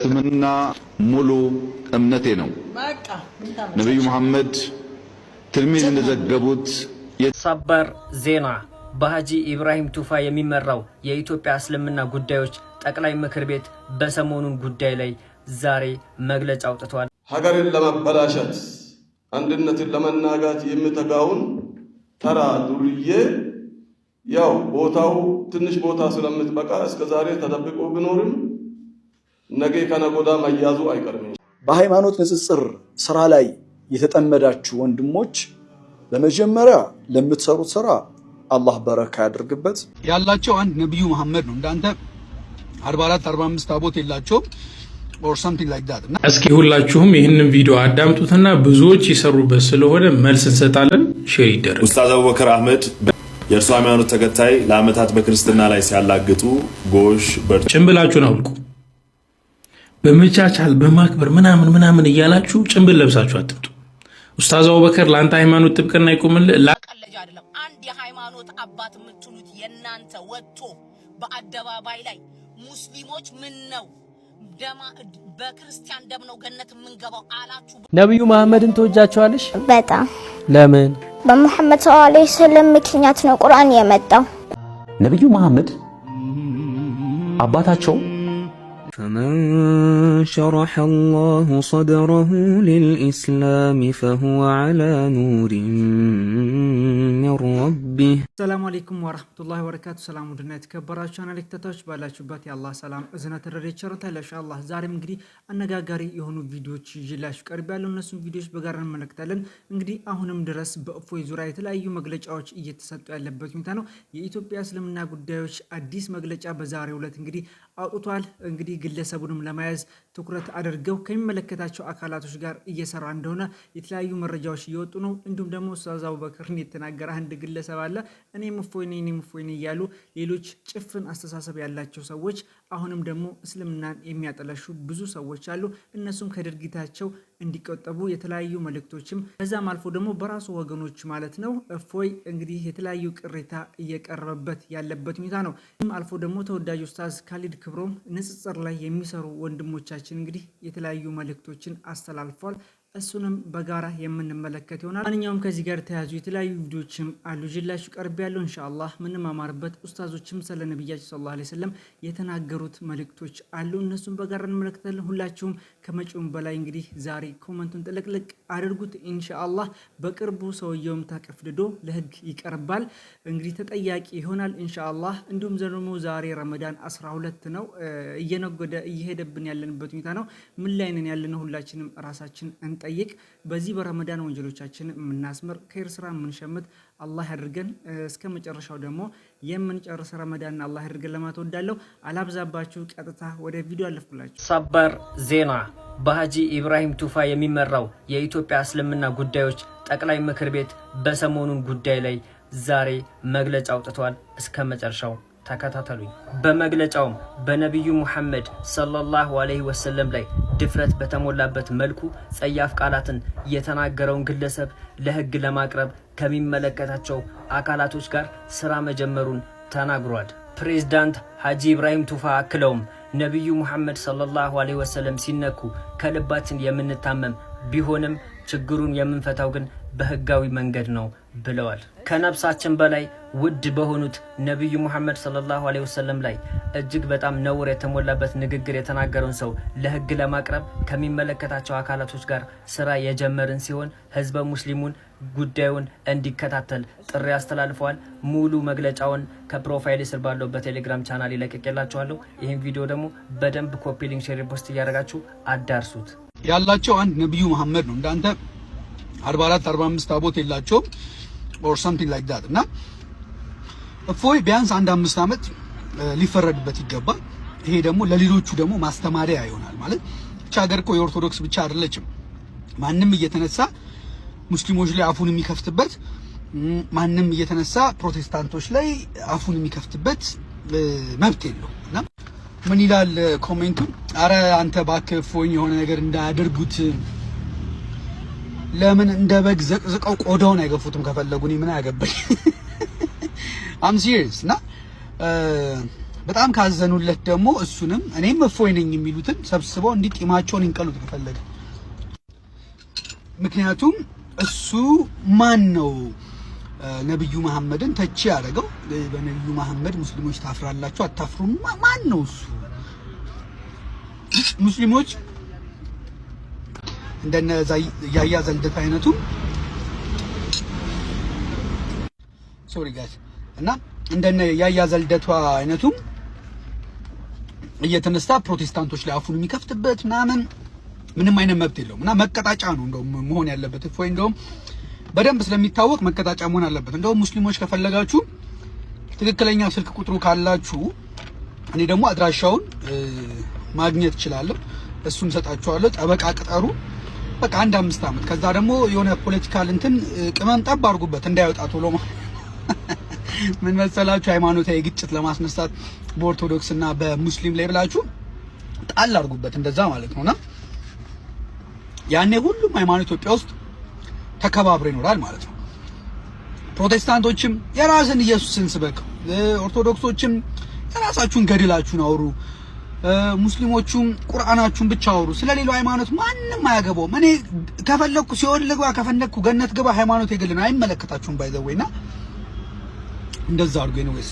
እስልምና ሙሉ እምነቴ ነው። ነብዩ መሐመድ ትርሚዚ እንደዘገቡት ሰበር ዜና በሃጂ ኢብራሂም ቱፋ የሚመራው የኢትዮጵያ እስልምና ጉዳዮች ጠቅላይ ምክር ቤት በሰሞኑን ጉዳይ ላይ ዛሬ መግለጫ አውጥቷል። ሀገርን ለማበላሸት አንድነትን ለመናጋት የሚተጋውን ተራ ዱርዬ ያው ቦታው ትንሽ ቦታ ስለምትበቃ እስከዛሬ ተደብቆ ቢኖርም ነገ ከነጎዳ መያዙ አይቀርም። በሃይማኖት ንጽጽር ስራ ላይ የተጠመዳችሁ ወንድሞች በመጀመሪያ ለምትሰሩት ስራ አላህ በረካ ያድርግበት። ያላቸው አንድ ነብዩ መሐመድ ነው። እንዳንተ 44 45 ታቦት የላቸውም or something like that። እስኪ ሁላችሁም ይህንን ቪዲዮ አዳምጡትና ብዙዎች ይሰሩበት ስለሆነ መልስ እንሰጣለን። ሼር ይደረግ። ኡስታዝ አቡበከር አህመድ የእርሱ ሃይማኖት ተከታይ ለአመታት በክርስትና ላይ ሲያላግጡ ጎሽ ጭንብላችሁን አውልቁ። በመቻቻል በማክበር ምናምን እያላችሁ ጭንብል ለብሳችሁ አትምጡ። ኡስታዝ አቡበከር ለአንተ ሃይማኖት ጥብቅና ይቆምልህ። ቀለጃ አይደለም። አንድ የሃይማኖት አባት የምትሉት የናንተ ወጥቶ በአደባባይ ላይ ሙስሊሞች ምን ነው በክርስቲያን ደም ነው ገነት የምንገባው አላችሁ። ነብዩ መሐመድን ተወጃቸዋለሽ? በጣም። ለምን? በመሐመድ ሰለላሁ ዐለይሂ ወሰለም ምክንያት ነው ቁርአን የመጣው። ነብዩ መሐመድ አባታቸው فمن شرح الله صدره للإسلام فهو على نور من ربه. السلام عليكم ورحمة الله وبركاته. سلام ودنا يتكبراتشو أنا لك تتوش بالاچوبات يا الله سلام እዝነት ረድኤት ታላ ኢንሻአላህ ዛሬም እንግዲህ አነጋጋሪ የሆኑ ቪዲዮዎች ይዤላችሁ ቀርቤያለሁ። እነሱን ቪዲዮዎች በጋራ እንመለከታለን። እንግዲህ አሁንም ድረስ በእፎይ ዙሪያ የተለያዩ መግለጫዎች እየተሰጡ ያለበት ሁኔታ ነው። የኢትዮጵያ እስልምና ጉዳዮች አዲስ መግለጫ በዛሬው ዕለት እንግዲህ አውጥቷል። እንግዲህ ግለሰቡንም ለማያዝ ትኩረት አድርገው ከሚመለከታቸው አካላቶች ጋር እየሰራ እንደሆነ የተለያዩ መረጃዎች እየወጡ ነው። እንዲሁም ደግሞ ኡስታዝ አቡበከርን የተናገረ አንድ ግለሰብ አለ። እኔም እፎይ ነኝ እያሉ ሌሎች ጭፍን አስተሳሰብ ያላቸው ሰዎች አሁንም ደግሞ እስልምናን የሚያጠለሹ ብዙ ሰዎች አሉ። እነሱም ከድርጊታቸው እንዲቆጠቡ የተለያዩ መልእክቶችም በዛም አልፎ ደግሞ በራሱ ወገኖች ማለት ነው እፎይ እንግዲህ የተለያዩ ቅሬታ እየቀረበበት ያለበት ሁኔታ ነው። አልፎ ደግሞ ተወዳጅ ኡስታዝ ካሊድ ክብሮም ንጽጽር ላይ የሚሰሩ ወንድሞቻችን እንግዲህ የተለያዩ መልእክቶችን አስተላልፏል። እሱንም በጋራ የምንመለከት ይሆናል። ማንኛውም ከዚህ ጋር ተያዙ የተለያዩ ቪዲዮዎችም አሉ ጅላችሁ ቀርቤያለሁ። ኢንሻአላህ ምንም አማርበት ኡስታዞችም ስለ ነብያችን ሰለላሁ ዐለይሂ ወሰለም የተናገሩት መልእክቶች አሉ። እነሱም በጋራ እንመለከታለን። ሁላችሁም ከመጪውም በላይ እንግዲህ ዛሬ ኮሜንቱን ጥልቅልቅ አድርጉት። ኢንሻአላህ በቅርቡ ሰውየውም ተቀፍድዶ ለህግ ይቀርባል፣ እንግዲህ ተጠያቂ ይሆናል ኢንሻአላህ። እንዲሁም ደግሞ ዛሬ ረመዳን 12 ነው፣ እየነጎደ እየሄደብን ያለንበት ሁኔታ ነው። ምን ላይ ነን ያለነው? ሁላችንም ራሳችን ጠይቅ። በዚህ በረመዳን ወንጀሎቻችን የምናስምር ከይር ስራ የምንሸምት አላህ ያድርገን። እስከ መጨረሻው ደግሞ የምንጨርስ ረመዳን አላህ ያድርገን ለማለት ወዳለው አላብዛባችሁ፣ ቀጥታ ወደ ቪዲዮ አለፍኩላችሁ። ሰበር ዜና በሃጂ ኢብራሂም ቱፋ የሚመራው የኢትዮጵያ እስልምና ጉዳዮች ጠቅላይ ምክር ቤት በሰሞኑን ጉዳይ ላይ ዛሬ መግለጫ አውጥቷል። እስከ መጨረሻው ተከታተሉኝ። በመግለጫውም በነብዩ መሐመድ ሰለላሁ ዐለይሂ ወሰለም ላይ ድፍረት በተሞላበት መልኩ ጸያፍ ቃላትን የተናገረውን ግለሰብ ለህግ ለማቅረብ ከሚመለከታቸው አካላቶች ጋር ስራ መጀመሩን ተናግሯል። ፕሬዝዳንት ሃጂ ኢብራሂም ቱፋ አክለውም ነብዩ መሐመድ ሰለላሁ ዐለይሂ ወሰለም ሲነኩ ከልባችን የምንታመም ቢሆንም ችግሩን የምንፈታው ግን በህጋዊ መንገድ ነው ብለዋል። ከነፍሳችን በላይ ውድ በሆኑት ነብዩ መሐመድ ሰለላሁ ዐለይሂ ወሰለም ላይ እጅግ በጣም ነውር የተሞላበት ንግግር የተናገረውን ሰው ለህግ ለማቅረብ ከሚመለከታቸው አካላቶች ጋር ስራ የጀመርን ሲሆን ህዝበ ሙስሊሙን ጉዳዩን እንዲከታተል ጥሪ አስተላልፈዋል። ሙሉ መግለጫውን ከፕሮፋይል ስር ባለው በቴሌግራም ቻናል ይለቀቅላችኋለሁ። ይህን ቪዲዮ ደግሞ በደንብ ኮፒ ሊንክ ሼር ፖስት እያደረጋችሁ አዳርሱት። ያላቸው አንድ ነብዩ መሐመድ ነው። እንዳንተ 44 45 ታቦት የላቸውም or something like that። እና እፎይ ቢያንስ አንድ 5 አመት ሊፈረድበት ይገባል። ይሄ ደግሞ ለሌሎቹ ደግሞ ማስተማሪያ ይሆናል። ማለት ብቻ ሀገር እኮ የኦርቶዶክስ ብቻ አይደለችም። ማንም እየተነሳ ሙስሊሞች ላይ አፉን የሚከፍትበት፣ ማንም እየተነሳ ፕሮቴስታንቶች ላይ አፉን የሚከፍትበት መብት የለው። እና ምን ይላል ኮሜንቱ? አረ አንተ እባክህ እፎይ የሆነ ነገር እንዳያደርጉት ለምን እንደ በግ ዘቅዝቀው ቆዳውን አይገፉትም? ከፈለጉ እኔ ምን አያገባኝ። አም ሲሪየስ። እና በጣም ካዘኑለት ደግሞ እሱንም እኔም እፎይ ነኝ የሚሉትን ሰብስበው እንዲጢማቸውን ይንቀሉት ተፈለገ። ምክንያቱም እሱ ማን ነው ነብዩ መሐመድን ተቺ ያደረገው? በነብዩ መሐመድ ሙስሊሞች ታፍራላችሁ አታፍሩም? ማን ነው እሱ? ሙስሊሞች እንደነ ያያ ዘልደት አይነቱ ሶሪ ጋይስ እና እንደነ ያያ ዘልደቷ አይነቱ እየተነሳ ፕሮቴስታንቶች ላይ አፉን የሚከፍትበት ምንም አይነት መብት የለውም እና መቀጣጫ ነው እንደውም መሆን ያለበት። እፎይ እንደውም በደንብ ስለሚታወቅ መቀጣጫ መሆን አለበት። እንደውም ሙስሊሞች ከፈለጋችሁ ትክክለኛ ስልክ ቁጥሩ ካላችሁ እኔ ደግሞ አድራሻውን ማግኘት እችላለሁ፣ እሱን ሰጣችኋለሁ። ጠበቃ ቅጠሩ፣ በቃ 1-5 አመት። ከዛ ደግሞ የሆነ ፖለቲካል እንትን ቅመም ጠብ አድርጉበት እንዳይወጣ ቶሎ። ምን መሰላችሁ ሃይማኖታዊ ግጭት ለማስነሳት በኦርቶዶክስ እና በሙስሊም ላይ ብላችሁ ጣል አድርጉበት እንደዛ ማለት ነውና ያኔ ሁሉም ሃይማኖት ኢትዮጵያ ውስጥ ተከባብሮ ይኖራል ማለት ነው። ፕሮቴስታንቶችም የራስን ኢየሱስን ስበክ፣ ኦርቶዶክሶችም የራሳችሁን ገድላችሁን አውሩ፣ ሙስሊሞቹም ቁርአናችሁን ብቻ አውሩ። ስለሌላው ሃይማኖት ማንንም አያገባውም። እኔ ከፈለኩ ሲኦል ልግባ ከፈለኩ ገነት ግባ፣ ሃይማኖት የግል ነው፣ አይመለከታችሁም። ባይዘወይና እንደዛ አድርጎ ነው ወይስ